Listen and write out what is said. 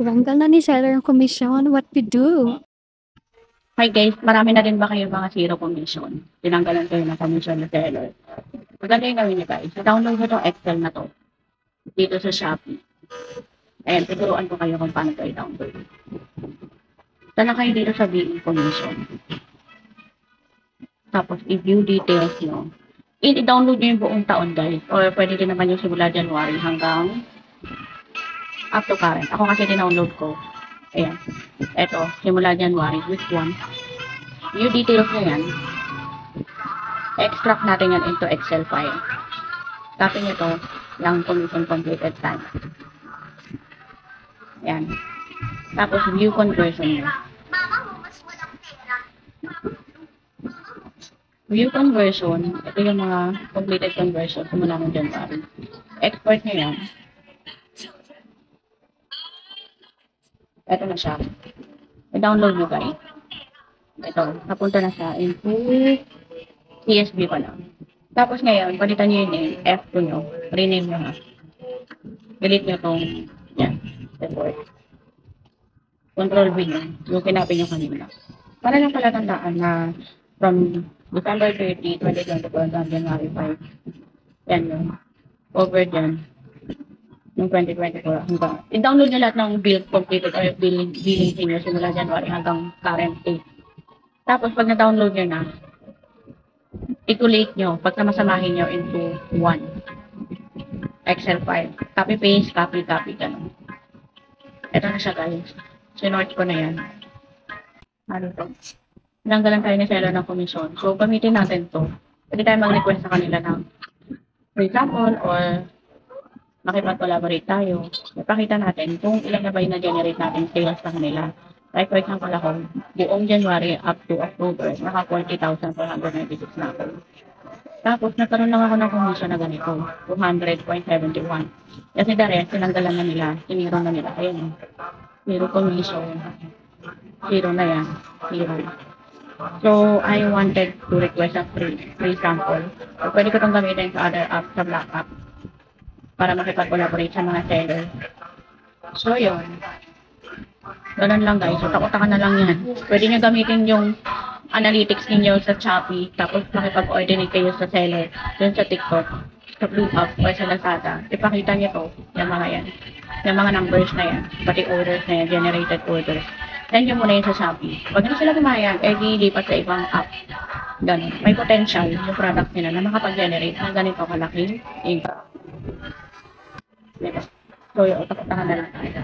Tinanggal na ni seller yung commission. What to do? Hi guys, marami na rin ba kayo mga zero commission? Tinanggalan kayo ng commission na seller. Maganda yung gawin niyo guys. Download nyo itong Excel na to. Dito sa Shopee. Ayan, tuturuan ko kayo kung paano ito i-download. Tala kayo dito sa billing commission. Tapos i-view details nyo. I-download nyo yung buong taon guys. Or pwede din naman yung simula January hanggang up to current. Ako kasi dinownload ko. Ayan. Ito, simula January, week 1. View details nyo yan. Extract natin yan into Excel file. Copy nyo to, yung commission completed time. Ayan. Tapos, view conversion nyo. View conversion, ito yung mga completed conversion simula ng January. Export nyo yan. Ito na siya. I-download nyo guys. Ito, napunta na siya into CSV pa lang. Tapos ngayon, palitan nyo yung name, F2 nyo. Rename nyo ha. Delete nyo itong, yan, report. Control V nyo, yung kinapin nyo kanina. Para lang pala tandaan na from December 30, 2024 hanggang January 5. Yan yun. Over dyan. Yung 2024 hanggang. I-download nyo lahat ng bill completed or billing nyo simula January hanggang current date. Tapos pag na-download nyo na, i-collate nyo, pagkamasamahin nyo into one Excel file. Copy-paste, copy-copy, gano'n. Ito na siya guys. Sinort ko na yan. Ano to? Tinanggalan tayo ni seller ng commission. So, gamitin natin to. Pwede tayo mag-request sa kanila ng free sample or makipag-collaborate tayo. Ipakita natin kung ilan na ba yung na-generate natin sales sa kanila. Like for example ako, buong January up to October, naka 40,496 na ako. Tapos, nagkaroon lang ako ng commission na ganito, 200.71. Kasi the rest, tinanggalan na nila, siniro na nila. Ayun, zero commission, zero na yan, zero. So, I wanted to request a free sample. So, pwede ko itong gamitin sa other app, sa Black App, para makipag-collaborate sa mga seller. So, yun. Ganun lang guys. So, takot-taka na lang yan. Pwede nyo gamitin yung analytics ninyo sa Shopee, tapos makipag-coordinate kayo sa seller, dun sa TikTok, sa Blue App, o sa Lazada. Ipakita nyo to, yung mga yan. Yung mga numbers na yan, pati orders na yan, generated orders. Send nyo muna yun sa Shopee. Pag hindi sila gumayag, lipat sa ibang app. Ganun. May potential yung product nila na makapag-generate ng ganito kalaking income. Diba? So, yun, takot-taka na lang tayo.